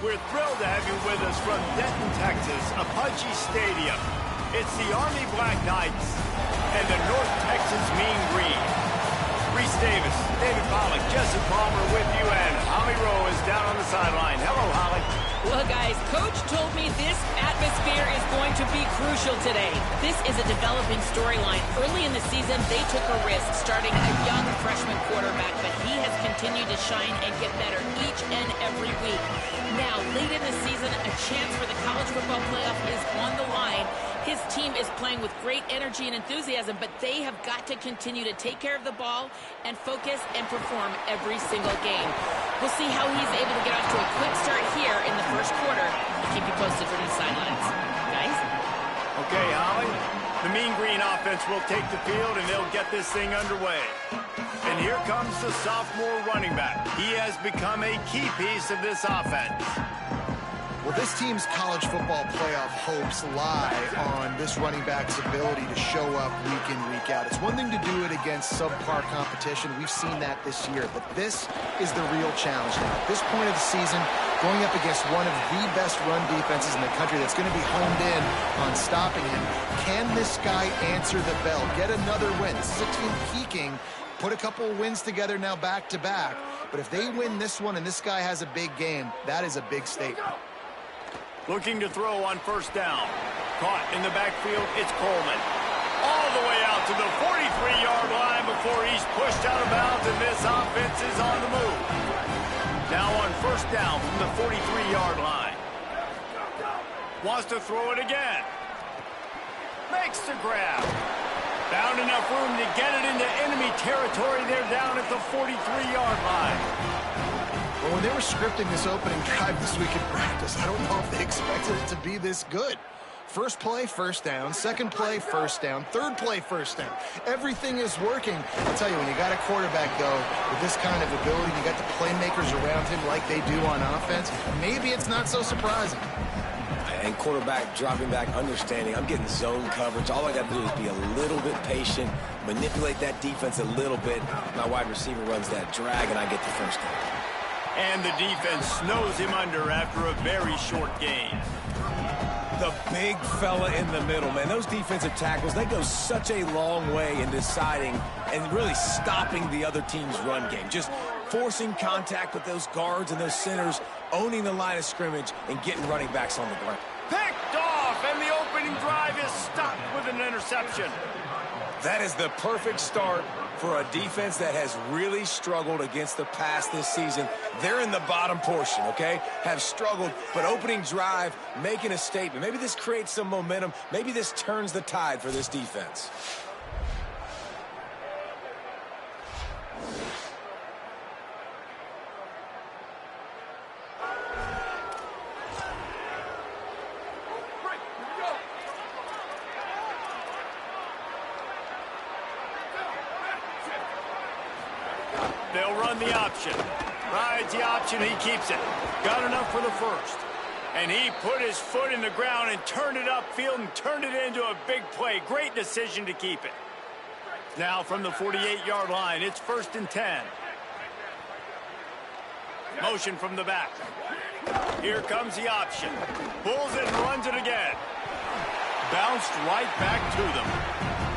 We're thrilled to have you with us from Denton, Texas, Apache Stadium. It's the Army Black Knights and the North Texas Mean Green. Reese Davis, David Pollack, Jesse Palmer with you, and Holly Rowe is down on the sideline. Hello, Holly. Well, guys, Coach told me this atmosphere is going to be crucial today. This is a developing storyline. Early in the season, they took a risk starting a young freshman quarterback, but he has continued to shine and get better each and every week. Now, late in the season, a chance for the college football playoff is on the line. His team is playing with great energy and enthusiasm, but they have got to continue to take care of the ball and focus and perform every single game. We'll see how he's able to get off to a quick start here in the first quarter. I'll keep you posted from the sidelines. Guys? Okay, Holly. The Mean Green offense will take the field, and they'll get this thing underway. And here comes the sophomore running back. He has become a key piece of this offense. Well, this team's college football playoff hopes lie on this running back's ability to show up week in, week out. It's one thing to do it against subpar competition. We've seen that this year. But this is the real challenge now. At this point of the season, going up against one of the best run defenses in the country that's going to be honed in on stopping him. Can this guy answer the bell? Get another win. This is a team peaking. Put a couple of wins together now back-to-back. But if they win this one and this guy has a big game, that is a big statement. Looking to throw on first down. Caught in the backfield, it's Coleman. All the way out to the 43-yard line before he's pushed out of bounds, and this offense is on the move. Now on first down from the 43-yard line. Wants to throw it again. Makes the grab. Found enough room to get it into enemy territory. They're down at the 43-yard line. Well, when they were scripting this opening drive this week in practice, I don't know if they expected it to be this good. First play, first down. Second play, first down. Third play, first down. Everything is working. I'll tell you, when you got a quarterback, though, with this kind of ability, you got the playmakers around him like they do on offense, maybe it's not so surprising. And quarterback dropping back, understanding I'm getting zone coverage. All I got to do is be a little bit patient, manipulate that defense a little bit. My wide receiver runs that drag, and I get the first down. And the defense snows him under after a very short gain. The big fella in the middle, man. Those defensive tackles, they go such a long way in deciding and really stopping the other team's run game. Just forcing contact with those guards and those centers, owning the line of scrimmage, and getting running backs on the ground. Picked off, and the opening drive is stopped with an interception. That is the perfect start for a defense that has really struggled against the pass this season. They're in the bottom portion, okay? Have struggled, but opening drive, making a statement. Maybe this creates some momentum. Maybe this turns the tide for this defense. They'll run the option. Rides the option, he keeps it. Got enough for the first. And he put his foot in the ground and turned it upfield and turned it into a big play. Great decision to keep it. Now from the 48-yard line, it's 1st and 10. Motion from the back. Here comes the option. Pulls it and runs it again. Bounced right back to them.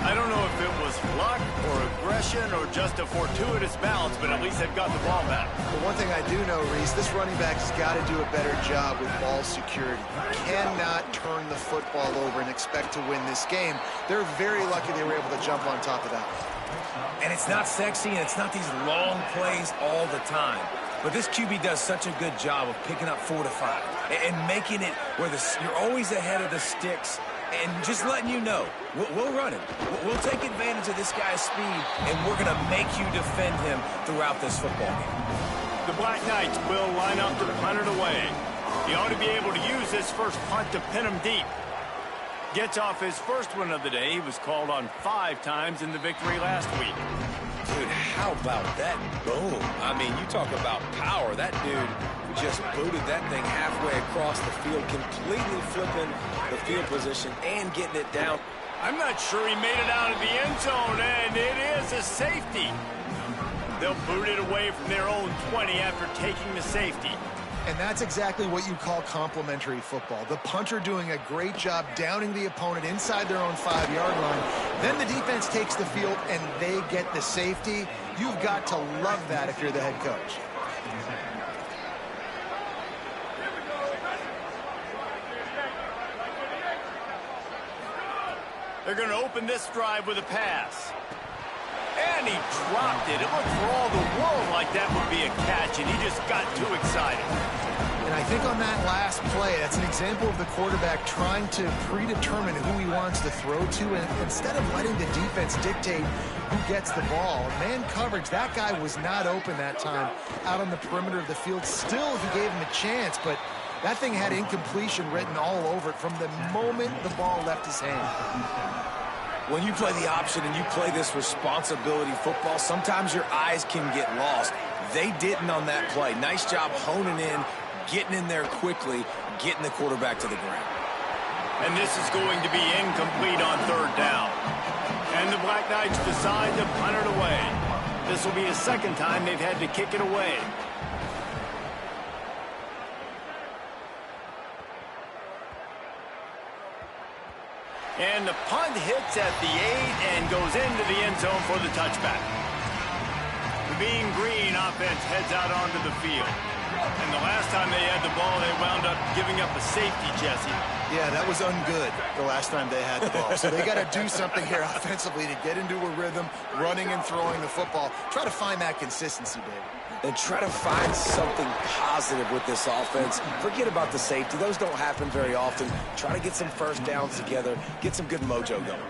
I don't know if it was luck or aggression or just a fortuitous bounce, but at least they've got the ball back. But one thing I do know, Reese, this running back has got to do a better job with ball security. You cannot turn the football over and expect to win this game. They're very lucky they were able to jump on top of that. And it's not sexy, and it's not these long plays all the time. But this QB does such a good job of picking up 4 to 5 and making it where you're always ahead of the sticks. And just letting you know, we'll run it. We'll take advantage of this guy's speed, and we're going to make you defend him throughout this football game. The Black Knights will line up to punt it away. He ought to be able to use this first punt to pin him deep. Gets off his first one of the day. He was called on 5 times in the victory last week. Dude, how about that boom? I mean, you talk about power. That dude just booted that thing halfway across the field, completely flipping the field position and getting it down. I'm not sure he made it out of the end zone, and it is a safety. They'll boot it away from their own 20 after taking the safety. And that's exactly what you call complementary football. The punter doing a great job downing the opponent inside their own 5-yard line. Then the defense takes the field and they get the safety. You've got to love that if you're the head coach. They're going to open this drive with a pass. And he dropped it. It looked for all the world like that would be a catch, and he just got too excited. And I think on that last play, that's an example of the quarterback trying to predetermine who he wants to throw to, and instead of letting the defense dictate who gets the ball. Man coverage, that guy was not open that time out on the perimeter of the field. Still, he gave him a chance, but that thing had incompletion written all over it from the moment the ball left his hand. When you play the option and you play this responsibility football, sometimes your eyes can get lost. They didn't on that play. Nice job honing in, getting in there quickly, getting the quarterback to the ground. And this is going to be incomplete on 3rd down. And the Black Knights decide to punt it away. This will be the second time they've had to kick it away. And the punt hits at the 8 and goes into the end zone for the touchback. The Mean Green offense heads out onto the field. And the last time they had the ball, they wound up giving up a safety, Jesse. Yeah, that was ungood the last time they had the ball. So they got to do something here offensively to get into a rhythm, running and throwing the football. Try to find that consistency, David. And try to find something positive with this offense. Forget about the safety. Those don't happen very often. Try to get some first downs together, get some good mojo going.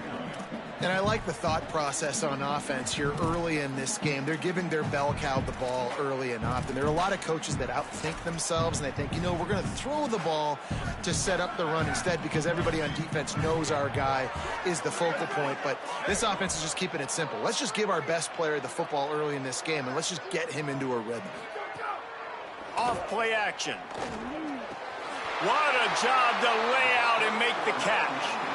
And I like the thought process on offense here early in this game. They're giving their bell cow the ball early and often. There are a lot of coaches that outthink themselves, and they think, you know, we're going to throw the ball to set up the run instead because everybody on defense knows our guy is the focal point. But this offense is just keeping it simple. Let's just give our best player the football early in this game, and let's just get him into a rhythm. Off play action. What a job to lay out and make the catch.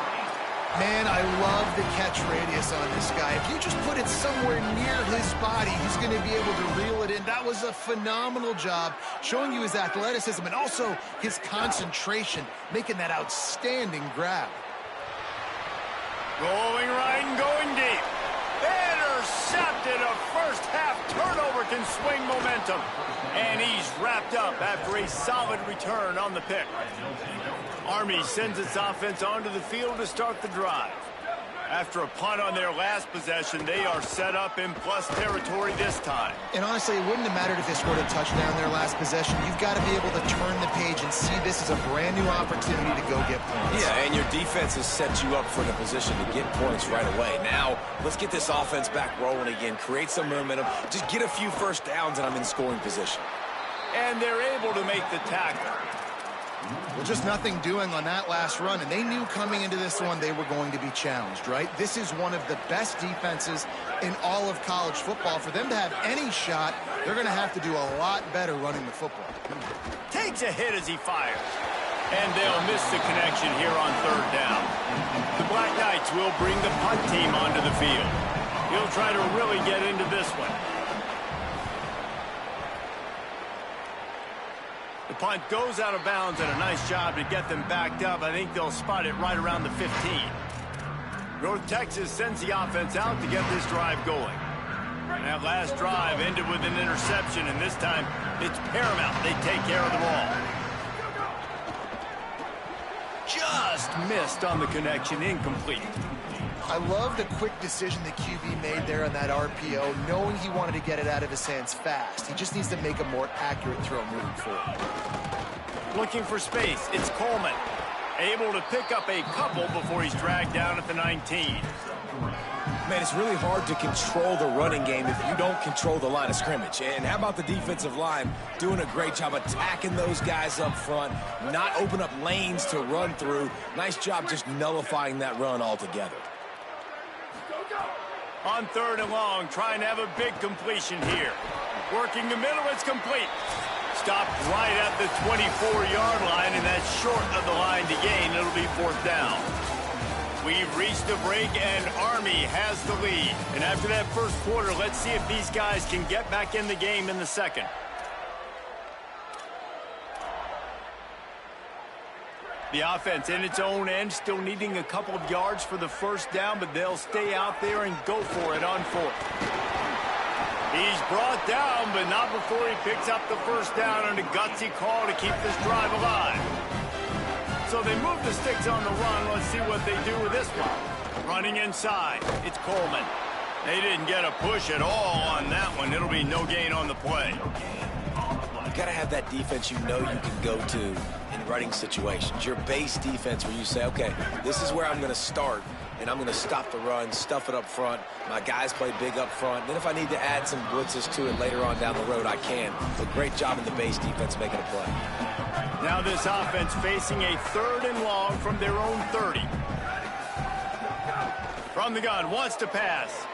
Man, I love the catch radius on this guy. If you just put it somewhere near his body, he's going to be able to reel it in. That was a phenomenal job, showing you his athleticism and also his concentration, making that outstanding grab. Going right and going deep. Intercepted. A first half turnover can swing momentum. And he's wrapped up after a solid return on the pick. Army sends its offense onto the field to start the drive. After a punt on their last possession, they are set up in plus territory this time. And honestly, it wouldn't have mattered if they scored a touchdown their last possession. You've got to be able to turn the page and see this as a brand new opportunity to go get points. Yeah, and your defense has set you up for the position to get points right away. Now, let's get this offense back rolling again, create some momentum, just get a few first downs, and I'm in scoring position. And they're able to make the tackle. Well, just nothing doing on that last run, and they knew coming into this one they were going to be challenged, right? This is one of the best defenses in all of college football. For them to have any shot, they're going to have to do a lot better running the football. Takes a hit as he fires. And they'll miss the connection here on 3rd down. The Black Knights will bring the punt team onto the field. He'll try to really get into this one. The punt goes out of bounds, and a nice job to get them backed up. I think they'll spot it right around the 15. North Texas sends the offense out to get this drive going. That last drive ended with an interception, and this time it's paramount they take care of the ball. Just missed on the connection, incomplete. I love the quick decision the QB made there on that RPO, knowing he wanted to get it out of his hands fast. He just needs to make a more accurate throw moving forward. Looking for space, it's Coleman. Able to pick up a couple before he's dragged down at the 19. Man, it's really hard to control the running game if you don't control the line of scrimmage. And how about the defensive line doing a great job attacking those guys up front, not open up lanes to run through. Nice job just nullifying that run altogether. On 3rd and long, trying to have a big completion here. Working the middle, it's complete. Stopped right at the 24-yard line, and that's short of the line to gain. It'll be 4th down. We've reached the break, and Army has the lead. And after that first quarter, let's see if these guys can get back in the game in the second. The offense in its own end, still needing a couple of yards for the first down, but they'll stay out there and go for it on fourth. He's brought down, but not before he picks up the first down on a gutsy call to keep this drive alive. So they move the sticks on the run. Let's see what they do with this one. Running inside, it's Coleman. They didn't get a push at all on that one. It'll be no gain on the play. You got to have that defense you know you can go to in running situations. Your base defense where you say, okay, this is where I'm going to start, and I'm going to stop the run, stuff it up front. My guys play big up front. Then if I need to add some blitzes to it later on down the road, I can. But great job in the base defense making a play. Now this offense facing a 3rd and long from their own 30. From the gun, wants to pass.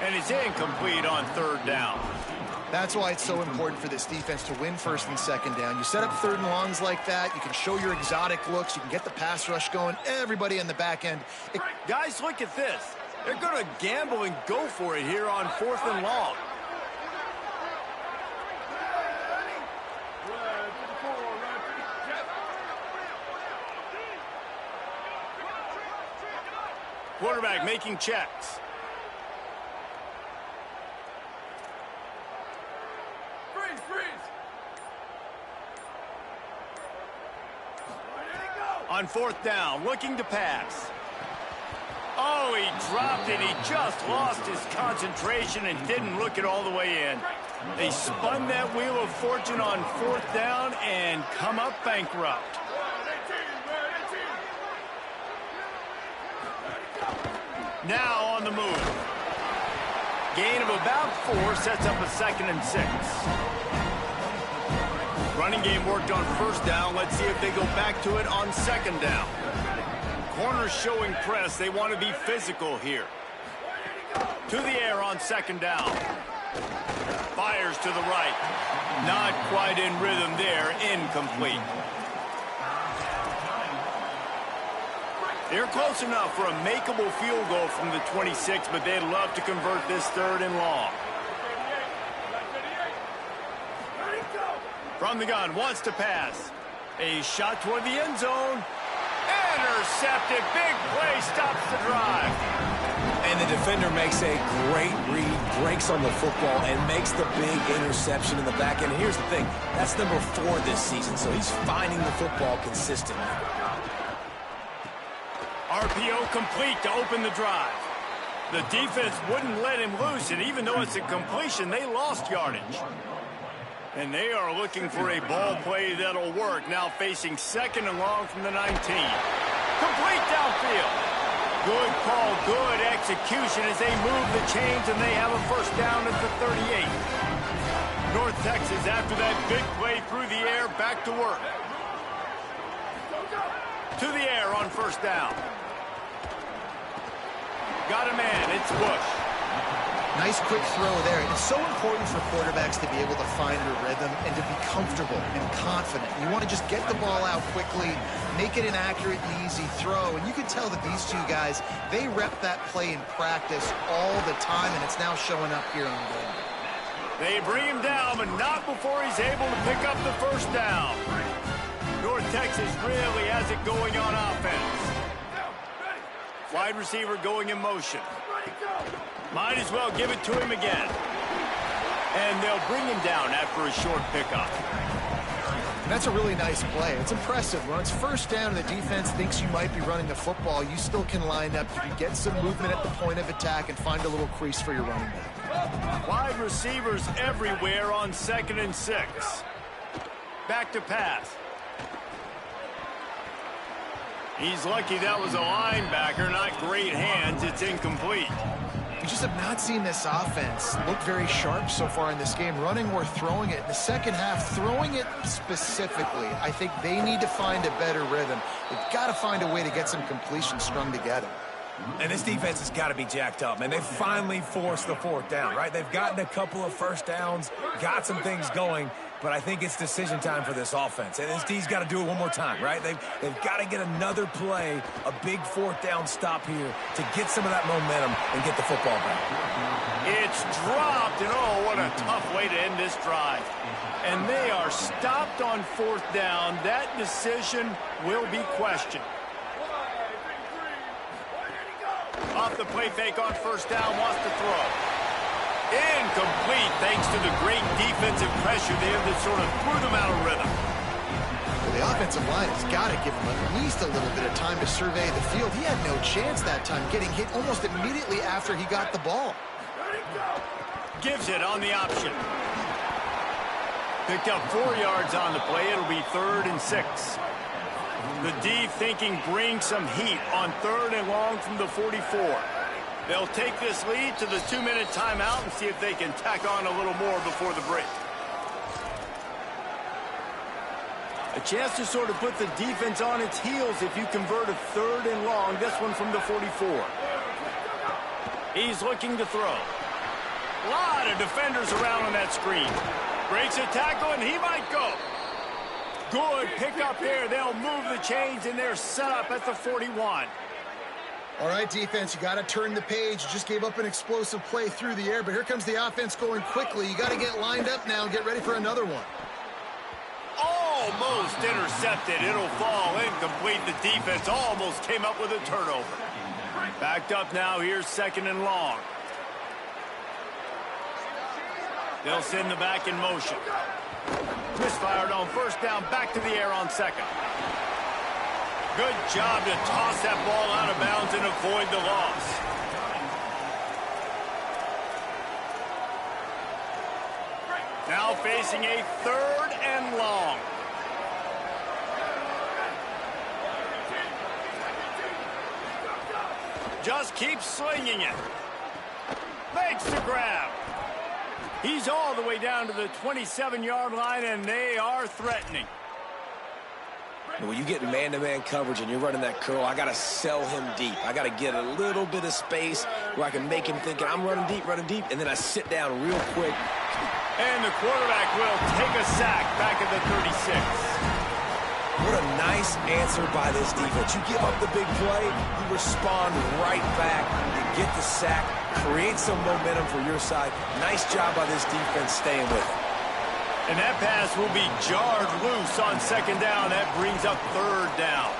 And it's incomplete on 3rd down. That's why it's so important for this defense to win 1st and 2nd down. You set up 3rd and longs like that. You can show your exotic looks. You can get the pass rush going. Everybody in the back end. Guys, look at this. They're going to gamble and go for it here on 4th and long. Quarterback making checks. On 4th down, looking to pass. Oh, he dropped it. He just lost his concentration and didn't look it all the way in. They spun that wheel of fortune on 4th down and come up bankrupt. Now on the move. Gain of about 4 sets up a 2nd and 6. Running game worked on 1st down. Let's see if they go back to it on 2nd down. Corners showing press. They want to be physical here. To the air on 2nd down. Fires to the right. Not quite in rhythm there. Incomplete. They're close enough for a makeable field goal from the 26, but they'd love to convert this 3rd and long. From the gun, wants to pass. A shot toward the end zone. Intercepted. Big play stops the drive. And the defender makes a great read, breaks on the football, and makes the big interception in the back end. Here's the thing. That's number 4 this season, so he's finding the football consistently. RPO complete to open the drive. The defense wouldn't let him loose, and even though it's a completion, they lost yardage. And they are looking for a ball play that'll work. Now facing 2nd and long from the 19. Complete downfield. Good call, good execution as they move the chains, and they have a 1st down at the 38. North Texas, after that big play through the air, back to work. To the air on 1st down. Got a man, it's Bush. Nice quick throw there. It's so important for quarterbacks to be able to find their rhythm and to be comfortable and confident. You want to just get the ball out quickly, make it an accurate and easy throw. And you can tell that these two guys, they rep that play in practice all the time, and it's now showing up here on game. They bring him down, but not before he's able to pick up the 1st down. North Texas really has it going on offense. Wide receiver going in motion. Might as well give it to him again. And they'll bring him down after a short pickup. And that's a really nice play. It's impressive. When it's 1st down and the defense thinks you might be running the football, you still can line up. You can get some movement at the point of attack and find a little crease for your running back. Wide receivers everywhere on 2nd and 6. Back to pass. He's lucky that was a linebacker, not great hands. It's incomplete. We just have not seen this offense look very sharp so far in this game, running or throwing it. In the second half, throwing it specifically, I think they need to find a better rhythm. They've got to find a way to get some completions strung together. And this defense has got to be jacked up, man. They finally forced the 4th down, right? They've gotten a couple of 1st downs, got some things going, but I think it's decision time for this offense. And this D's got to do it one more time, right? They've got to get another play, a big 4th down stop here to get some of that momentum and get the football back. It's dropped, and oh, what a tough way to end this drive. And they are stopped on 4th down. That decision will be questioned. Off the play fake on 1st down, wants to throw. Incomplete thanks to the great defensive pressure there that sort of threw them out of rhythm. Well, the offensive line has got to give him at least a little bit of time to survey the field. He had no chance that time, getting hit almost immediately after he got the ball. Gives it on the option. Picked up 4 yards on the play. It'll be 3rd and 6. The D thinking bring some heat on 3rd and long from the 44. They'll take this lead to the 2-minute timeout and see if they can tack on a little more before the break. A chance to sort of put the defense on its heels if you convert a 3rd and long. This one from the 44. He's looking to throw. A lot of defenders around on that screen. Breaks a tackle, and he might go. Good pickup there. They'll move the chains, and they're set up at the 41. All right, defense, you got to turn the page. You just gave up an explosive play through the air, but here comes the offense going quickly. You got to get lined up now and get ready for another one. Almost intercepted. It'll fall incomplete. The defense almost came up with a turnover. Backed up now. Here's 2nd and long. They'll send the back in motion. Misfired on 1st down. Back to the air on 2nd. Good job to toss that ball out of bounds and avoid the loss. Now facing a 3rd and long. Just keeps slinging it. Makes the grab. He's all the way down to the 27-yard line, and they are threatening. When you get man-to-man coverage and you're running that curl, I got to sell him deep. I got to get a little bit of space where I can make him think I'm running deep, and then I sit down real quick. And the quarterback will take a sack back at the 36. What a nice answer by this defense. You give up the big play, you respond right back, you get the sack, create some momentum for your side. Nice job by this defense staying with it. And that pass will be jarred loose on 2nd down. That brings up 3rd down.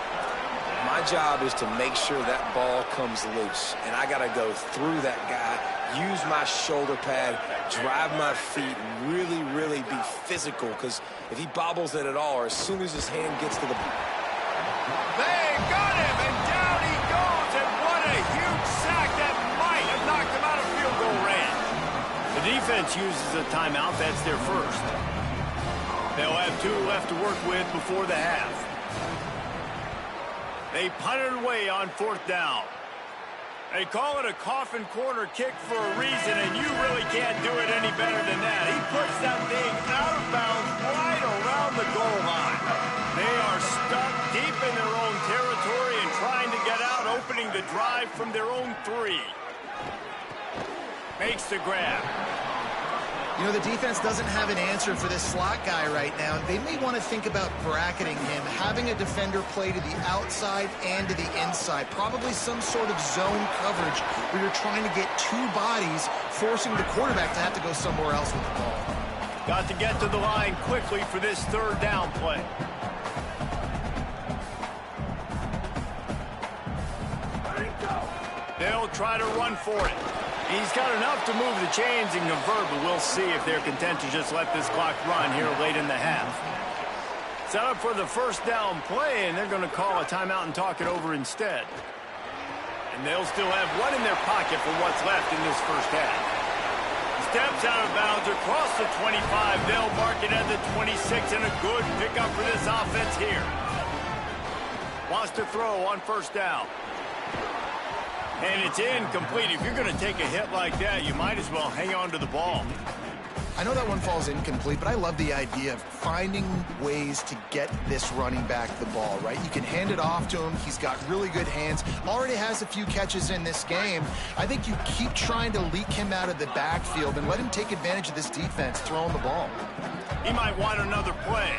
My job is to make sure that ball comes loose, and I got to go through that guy, use my shoulder pad, drive my feet, and really, really be physical, because if he bobbles it at all, or as soon as his hand gets to the... They got him, and down he goes, and what a huge sack that might have knocked him out of field goal range. The defense uses a timeout. That's their first. They'll have 2 left to work with before the half. They punted away on 4th down. They call it a coffin corner kick for a reason, and you really can't do it any better than that. He puts that thing out of bounds right around the goal line. They are stuck deep in their own territory and trying to get out, opening the drive from their own 3. Makes the grab. You know, the defense doesn't have an answer for this slot guy right now. They may want to think about bracketing him, having a defender play to the outside and to the inside. Probably some sort of zone coverage where you're trying to get 2 bodies, forcing the quarterback to have to go somewhere else with the ball. Got to get to the line quickly for this 3rd down play. They'll try to run for it. He's got enough to move the chains and convert, but we'll see if they're content to just let this clock run here late in the half. Set up for the 1st down play, and they're going to call a timeout and talk it over instead. And they'll still have one in their pocket for what's left in this first half. Steps out of bounds across the 25. They'll mark it at the 26, and a good pickup for this offense here. Wants to throw on 1st down. And it's incomplete. If you're going to take a hit like that, you might as well hang on to the ball. I know that one falls incomplete, but I love the idea of finding ways to get this running back the ball, right? You can hand it off to him. He's got really good hands. Already has a few catches in this game. I think you keep trying to leak him out of the backfield and let him take advantage of this defense throwing the ball. He might want another play.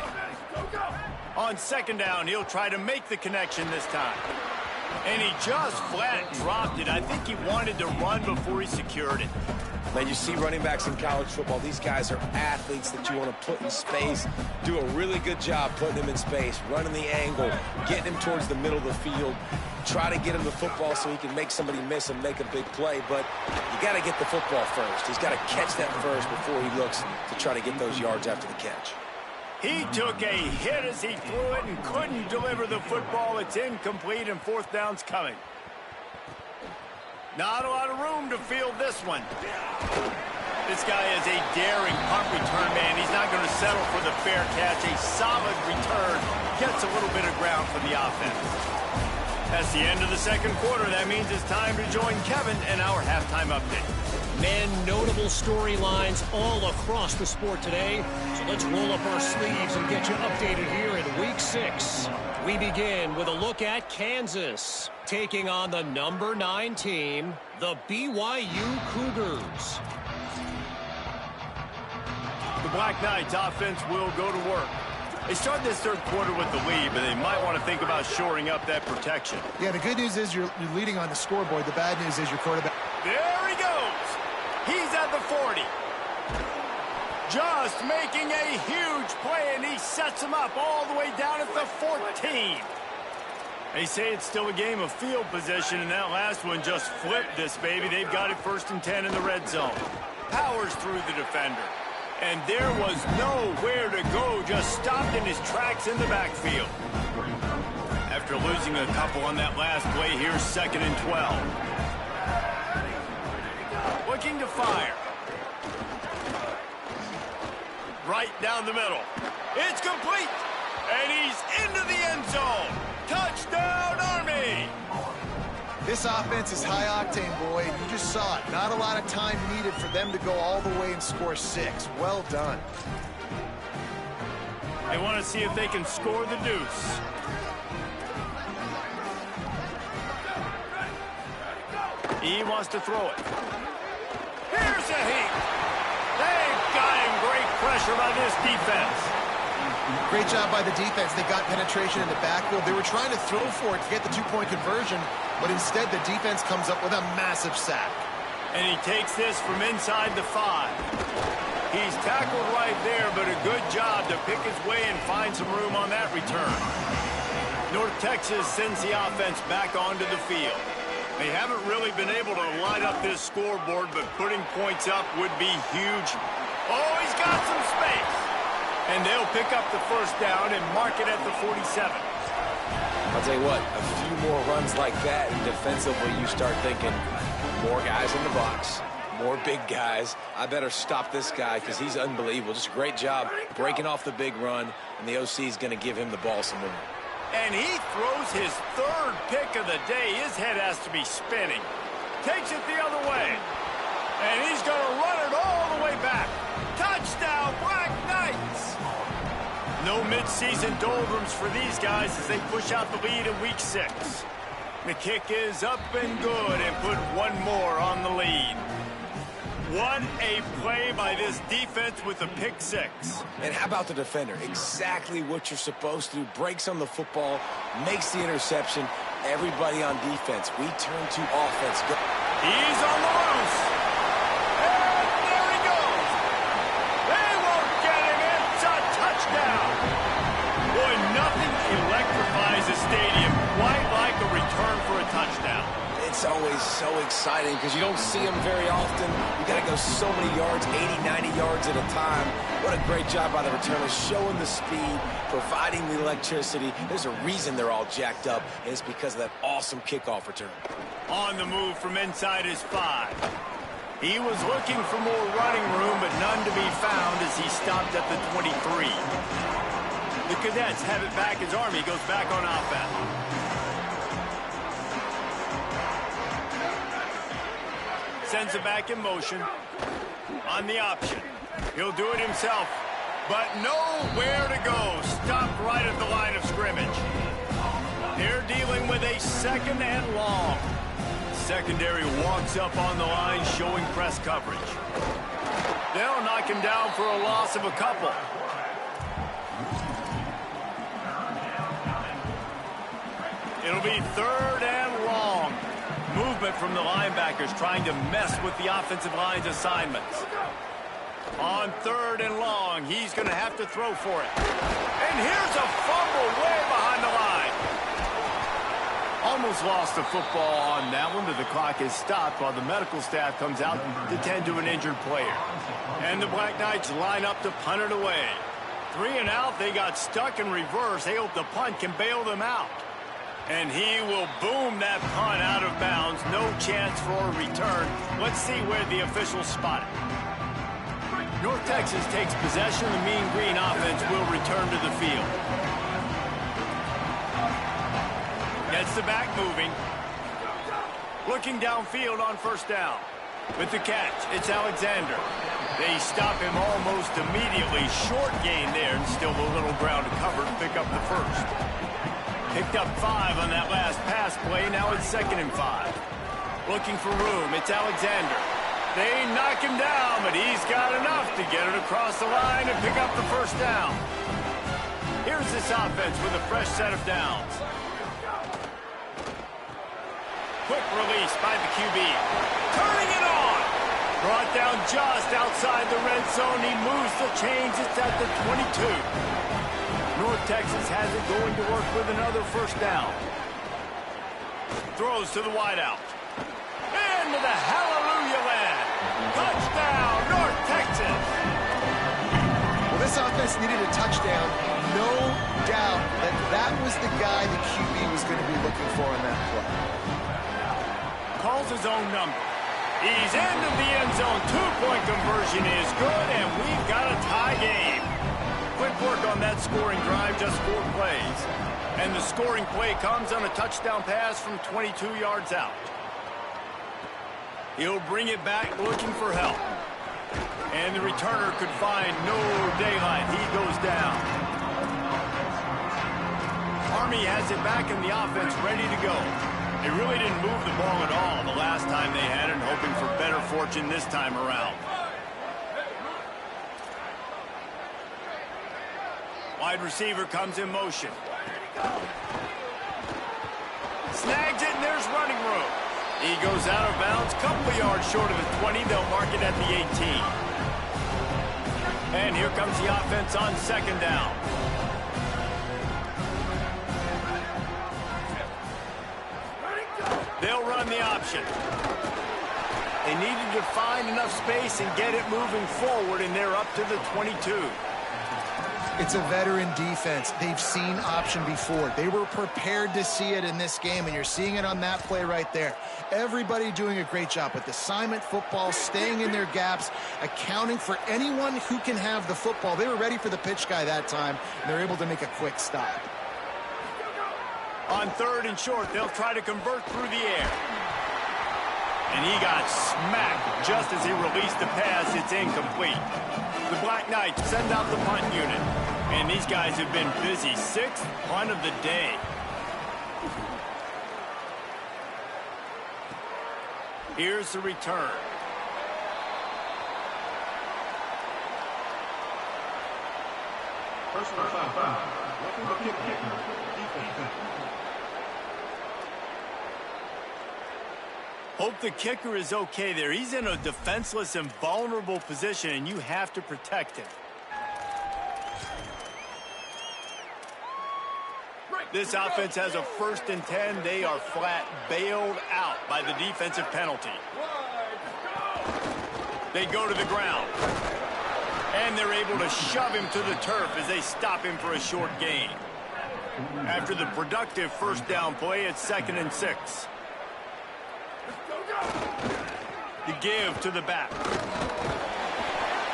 On 2nd down, he'll try to make the connection this time. And he just flat dropped it. I think he wanted to run before he secured it. Man, you see running backs in college football, these guys are athletes that you want to put in space, do a really good job putting them in space, running the angle, getting him towards the middle of the field, try to get him the football so he can make somebody miss and make a big play, but you got to get the football first. He's got to catch that first before he looks to try to get those yards after the catch. He took a hit as he threw it and couldn't deliver the football. It's incomplete and fourth down's coming. Not a lot of room to field this one. This guy is a daring punt return man. He's not going to settle for the fair catch. A solid return gets a little bit of ground for the offense. That's the end of the second quarter. That means it's time to join Kevin and our halftime update. Men, notable storylines all across the sport today. So let's roll up our sleeves and get you updated here in Week 6. We begin with a look at Kansas, taking on the number 9 team, the BYU Cougars. The Black Knights offense will go to work. They started this third quarter with the lead, but they might want to think about shoring up that protection. Yeah, the good news is you're leading on the scoreboard. The bad news is your quarterback. There he goes. He's at the 40. Just making a huge play, and he sets him up all the way down at the 14. They say it's still a game of field position, and that last one just flipped this baby. They've got it 1st and 10 in the red zone. Powers through the defender. And there was nowhere to go, just stopped in his tracks in the backfield. After losing a couple on that last play, here's 2nd and 12. Looking to fire. Right down the middle. It's complete. And he's into the end zone. Touchdown, Army! This offense is high octane, boy. You just saw it. Not a lot of time needed for them to go all the way and score 6. Well done. They want to see if they can score the deuce. He wants to throw it. Here's a heat. They've got him. Great pressure by this defense. Great job by the defense. They got penetration in the backfield. They were trying to throw for it to get the 2-point conversion, but instead the defense comes up with a massive sack. And he takes this from inside the 5. He's tackled right there, but a good job to pick his way and find some room on that return. North Texas sends the offense back onto the field. They haven't really been able to light up this scoreboard, but putting points up would be huge. Oh, he's got some space. And they'll pick up the first down and mark it at the 47. I'll tell you what, a few more runs like that, and defensively you start thinking, more guys in the box, more big guys. I better stop this guy because he's unbelievable. Just a great job breaking off the big run, and the OC is going to give him the ball some more. And he throws his 3rd pick of the day. His head has to be spinning. Takes it the other way. And he's going to run it all the way back. Touchdown, Black Knights! No midseason doldrums for these guys as they push out the lead in Week 6. The kick is up and good and put one more on the lead. What a play by this defense with a pick 6. And how about the defender? Exactly what you're supposed to do. Breaks on the football, makes the interception. Everybody on defense. We turn to offense. He's on the loose. And there he goes. They won't get him. It's a touchdown. Boy, nothing electrifies a stadium quite like a return for a touchdown. It's always so exciting because you don't see them very often. You got to go so many yards, 80, 90 yards at a time. What a great job by the returners, showing the speed, providing the electricity. There's a reason they're all jacked up, and it's because of that awesome kickoff return. On the move from inside his 5. He was looking for more running room, but none to be found as he stopped at the 23. The Cadets have it back as Army goes back on offense. Sends it back in motion. On the option. He'll do it himself. But nowhere to go. Stopped right at the line of scrimmage. They're dealing with a 2nd and long. Secondary walks up on the line, showing press coverage. They'll knock him down for a loss of a couple. It'll be 3rd and long. Movement from the linebackers trying to mess with the offensive line's assignments. On 3rd and long, he's going to have to throw for it. And here's a fumble way behind the line. Almost lost the football on that one, but the clock is stopped while the medical staff comes out to tend to an injured player. And the Black Knights line up to punt it away. 3 and out, they got stuck in reverse. They hope the punt can bail them out. And he will boom that punt out of bounds. No chance for a return. Let's see where the officials spot it. North Texas takes possession. The Mean Green offense will return to the field. Gets the back moving. Looking downfield on 1st down. With the catch, it's Alexander. They stop him almost immediately. Short gain there, and still a little ground to cover to pick up the 1st. Picked up 5 on that last pass play. Now it's 2nd and 5. Looking for room. It's Alexander. They knock him down, but he's got enough to get it across the line and pick up the 1st down. Here's this offense with a fresh set of downs. Quick release by the QB. Turning it on. Brought down just outside the red zone. He moves the chains. It's at the 22. North Texas has it going to work with another 1st down. Throws to the wideout. Into the hallelujah land. Touchdown, North Texas. Well, this offense needed a touchdown. No doubt that that was the guy the QB was going to be looking for in that play. Calls his own number. He's into the end zone. 2-point conversion is good, and we've got a tie game. Quick work on that scoring drive, just 4 plays. And the scoring play comes on a touchdown pass from 22 yards out. He'll bring it back looking for help. And the returner could find no daylight. He goes down. Army has it back in the offense, ready to go. They really didn't move the ball at all the last time they had it, hoping for better fortune this time around. Wide receiver comes in motion. Snags it, and there's running room. He goes out of bounds, couple of yards short of the 20. They'll mark it at the 18. And here comes the offense on 2nd down. They'll run the option. They needed to find enough space and get it moving forward, and they're up to the 22. It's a veteran defense. They've seen option before. They were prepared to see it in this game, and you're seeing it on that play right there. Everybody doing a great job with assignment football, staying in their gaps, accounting for anyone who can have the football. They were ready for the pitch guy that time, and they're able to make a quick stop. On 3rd and short, they'll try to convert through the air. And he got smacked just as he released the pass. It's incomplete. The Black Knights send out the punt unit. And these guys have been busy. 6th punt of the day. Here's the return. Personal foul. Hope the kicker is okay there. He's in a defenseless and vulnerable position, and you have to protect him. This offense has a 1st and 10. They are flat bailed out by the defensive penalty. They go to the ground. And they're able to shove him to the turf as they stop him for a short gain. After the productive 1st down play, it's 2nd and 6. The give to the back.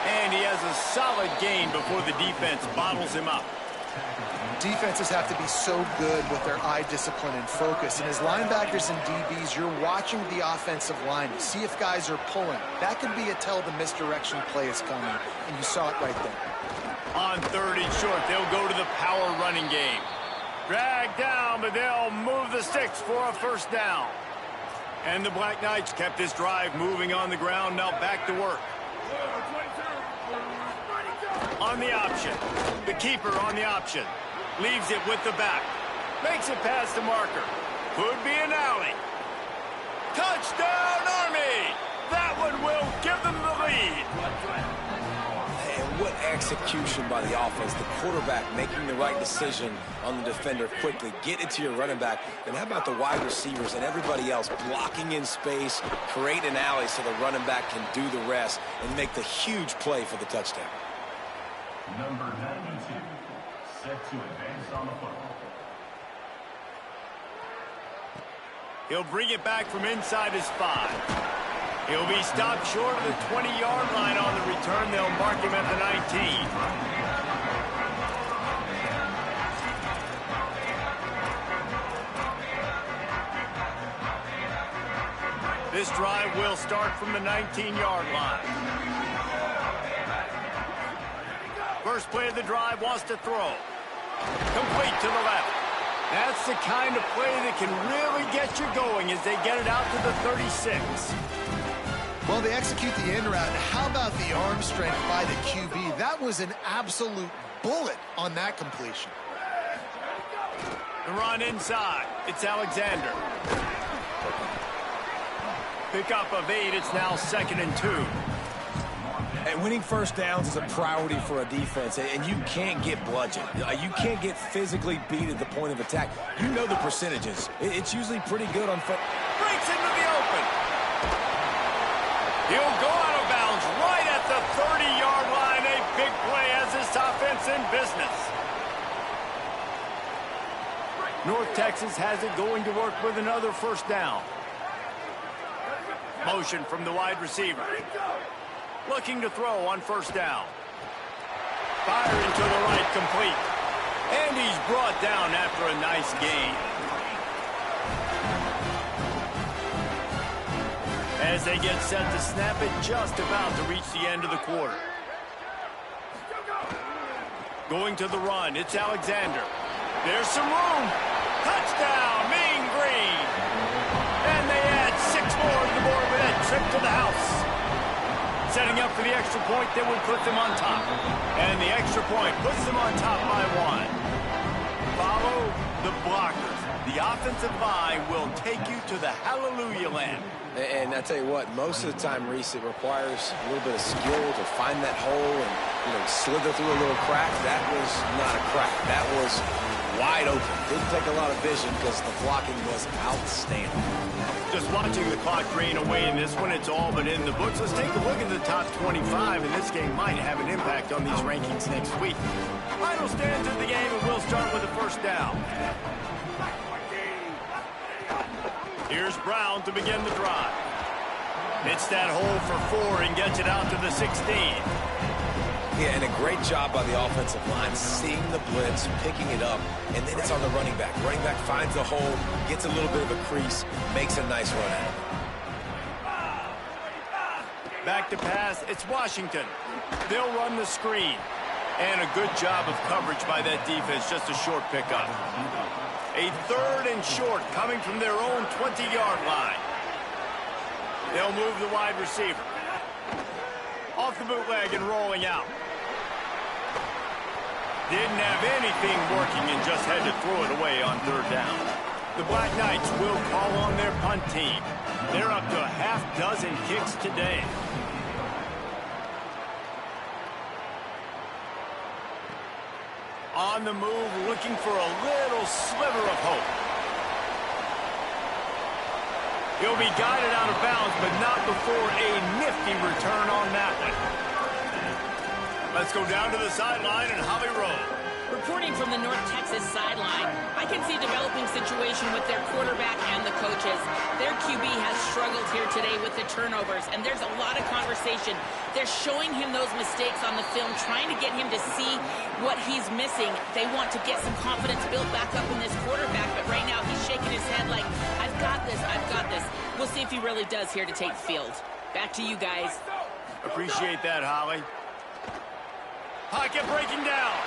And he has a solid gain before the defense bottles him up. Defenses have to be so good with their eye discipline and focus. And as linebackers and DBs, you're watching the offensive line to see if guys are pulling. That could be a tell the misdirection play is coming, and you saw it right there. On 3rd and short, they'll go to the power running game. Drag down, but they'll move the sticks for a 1st down. And the Black Knights kept this drive moving on the ground. Now back to work. On the option. The keeper on the option. Leaves it with the back. Makes it past the marker. Could be an alley. Touchdown, Army! That one will give them the lead. And what execution by the offense. The quarterback making the right decision on the defender quickly. Get it to your running back. And how about the wide receivers and everybody else blocking in space, create an alley so the running back can do the rest and make the huge play for the touchdown. Number 92, set to advance on the football. He'll bring it back from inside his 5. He'll be stopped short of the 20-yard line on the return. They'll mark him at the 19. This drive will start from the 19-yard line. First play of the drive wants to throw. Complete to the left. That's the kind of play that can really get you going as they get it out to the 36. Well, they execute the end route. How about the arm strength by the QB? That was an absolute bullet on that completion. The run inside. It's Alexander. Pickup of 8. It's now 2nd and 2. And winning first downs is a priority for a defense, and you can't get bludgeoned. You can't get physically beat at the point of attack. You know the percentages. It's usually pretty good on foot. Breaks into the open. He'll go out of bounds right at the 30-yard line. A big play as this offense in business. North Texas has it going to work with another first down. Motion from the wide receiver. Looking to throw on first down. Firing to the right, complete. And he's brought down after a nice gain. As they get set to snap it, just about to reach the end of the quarter. Going to the run, it's Alexander. There's some room. Touchdown, Mean Green. And they add 6 more to the board with that trip to the house. Setting up for the extra point that would put them on top. And the extra point puts them on top by 1. Follow the blockers. The offensive line will take you to the hallelujah land. And I tell you what, most of the time, Reese, it requires a little bit of skill to find that hole and slither through a little crack. That was not a crack. That was wide open. Didn't take a lot of vision because the blocking was outstanding. Just watching the clock drain away in this one, it's all but in the books. Let's take a look at the top 25, and this game might have an impact on these rankings next week. Final stands of the game, and we'll start with the first down. Here's Brown to begin the drive. Hits that hole for 4 and gets it out to the 16. Yeah, and a great job by the offensive line, seeing the blitz, picking it up, and then it's on the running back. Running back finds the hole, gets a little bit of a crease, makes a nice run at it. Back to pass, it's Washington. They'll run the screen. And a good job of coverage by that defense, just a short pickup. A 3rd and short coming from their own 20-yard line. They'll move the wide receiver. Off the bootleg and rolling out. Didn't have anything working and just had to throw it away on 3rd down. The Black Knights will call on their punt team. They're up to a half-dozen kicks today. On the move, looking for a little sliver of hope. He'll be guided out of bounds, but not before a nifty return on that one. Let's go down to the sideline and Holly Rowe. Reporting from the North Texas sideline, I can see a developing situation with their quarterback and the coaches. Their QB has struggled here today with the turnovers, and there's a lot of conversation. They're showing him those mistakes on the film, trying to get him to see what he's missing. They want to get some confidence built back up in this quarterback, but right now he's shaking his head like, I've got this, I've got this. We'll see if he really does here to take the field. Back to you guys. Appreciate that, Holly. Pocket breaking down.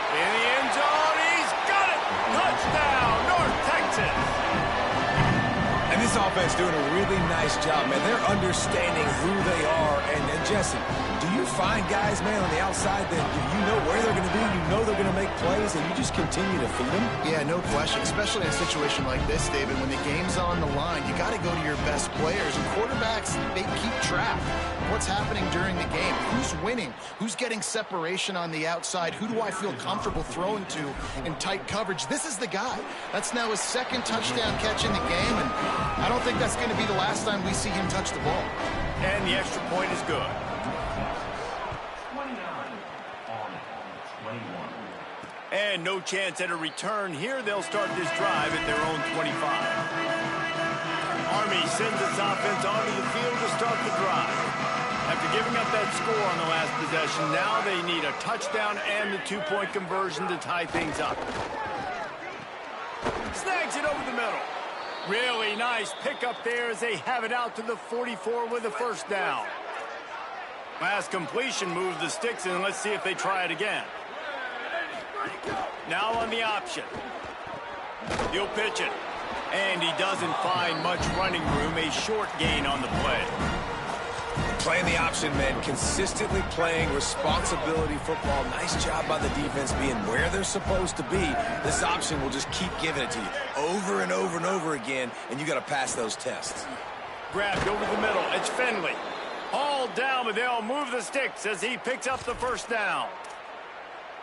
In the end zone, he's got it! Touchdown, North Texas! And this offense doing a really nice job, man. They're understanding who they are And Jesse, do you find guys, man, on the outside that you know where they're going to be, you know they're going to make plays, and you just continue to feed them? Yeah, no question, especially in a situation like this, David. When the game's on the line, you got to go to your best players. And quarterbacks, they keep track of what's happening during the game. Who's winning? Who's getting separation on the outside? Who do I feel comfortable throwing to in tight coverage? This is the guy. That's now his second touchdown catch in the game, and I don't think that's going to be the last time we see him touch the ball. And the extra point is good. 29 on 21. And no chance at a return here. They'll start this drive at their own 25. Army sends its offense onto the field to start the drive. After giving up that score on the last possession, now they need a touchdown and the two-point conversion to tie things up. Snags it over the middle. Really nice pickup there as they have it out to the 44 with a first down. Last completion moves the sticks in. Let's see if they try it again. Now on the option. He'll pitch it. And he doesn't find much running room. A short gain on the play. Playing the option, man. Consistently playing responsibility football. Nice job by the defense being where they're supposed to be. This option will just keep giving it to you over and over and over again, and you got to pass those tests. Grabbed over the middle. It's Finley. All down, but they'll move the sticks as he picks up the first down.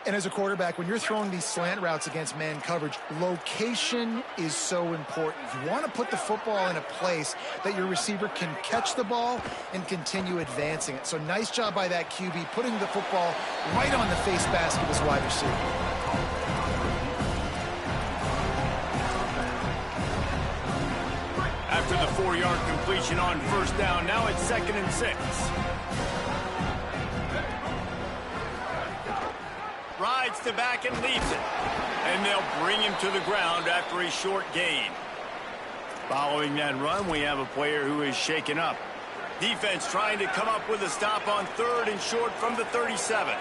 And as a quarterback, when you're throwing these slant routes against man coverage, location is so important. You want to put the football in a place that your receiver can catch the ball and continue advancing it. So nice job by that QB, putting the football right on the face basket of his wide receiver. After the 4-yard completion on first down, now it's 2nd and 6. Rides to back and leaves it. And they'll bring him to the ground after a short gain. Following that run, we have a player who is shaken up. Defense trying to come up with a stop on 3rd and short from the 37.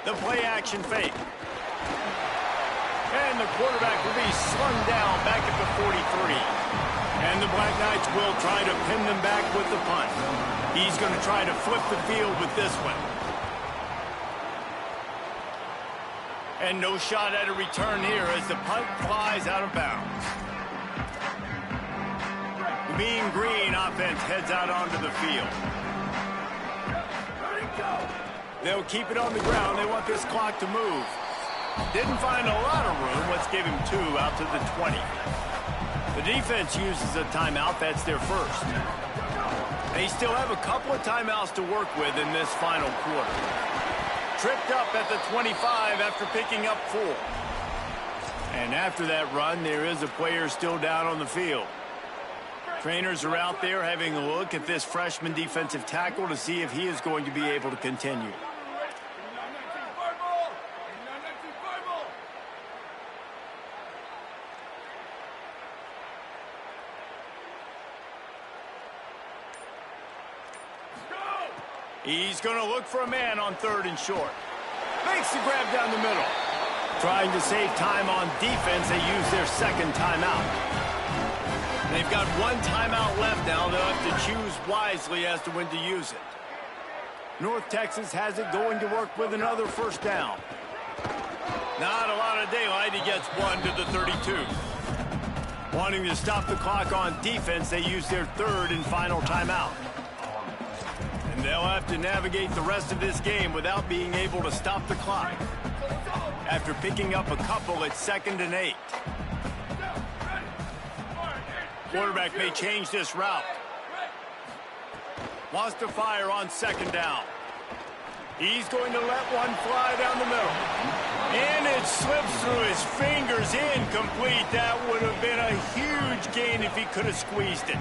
The play action fake. And the quarterback will be slung down back at the 43. And the Black Knights will try to pin them back with the punt. He's going to try to flip the field with this one. And no shot at a return here as the punt flies out of bounds. The Mean Green offense heads out onto the field. They'll keep it on the ground. They want this clock to move. Didn't find a lot of room. Let's give him 2 out to the 20. The defense uses a timeout. That's their first. They still have a couple of timeouts to work with in this final quarter. Tripped up at the 25 after picking up 4. And after that run, there is a player still down on the field. Trainers are out there having a look at this freshman defensive tackle to see if he is going to be able to continue. He's going to look for a man on 3rd and short. Makes the grab down the middle. Trying to save time on defense, they use their 2nd timeout. They've got 1 timeout left now. They'll have to choose wisely as to when to use it. North Texas has it going to work with another first down. Not a lot of daylight. He gets 1 to the 32. Wanting to stop the clock on defense, they use their 3rd and final timeout. And they'll have to navigate the rest of this game without being able to stop the clock. After picking up a couple, it's 2nd and 8. Quarterback may change this route. Wants to fire on 2nd down. He's going to let one fly down the middle. And it slips through his fingers, incomplete. That would have been a huge gain if he could have squeezed it.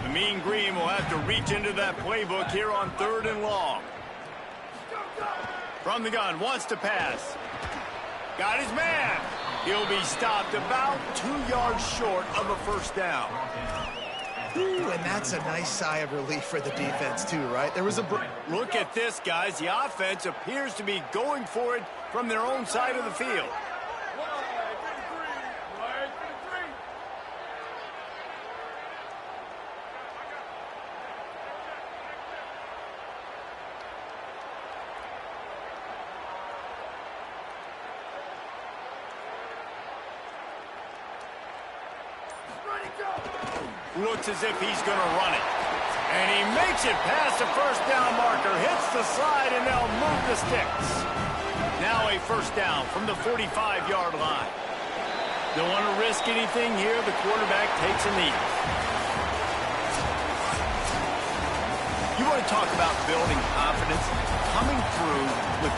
The Mean Green will have to reach into that playbook here on 3rd and long. From the gun, wants to pass. Got his man. He'll be stopped about 2 yards short of a first down. Ooh, and that's a nice sigh of relief for the defense too, right? There was a Look at this, guys. The offense appears to be going for it from their own side of the field. Looks as if he's going to run it. And he makes it past the first down marker, hits the slide, and they'll move the sticks. Now a first down from the 45-yard line. Don't want to risk anything here. The quarterback takes a knee. You want to talk about building confidence? Coming through with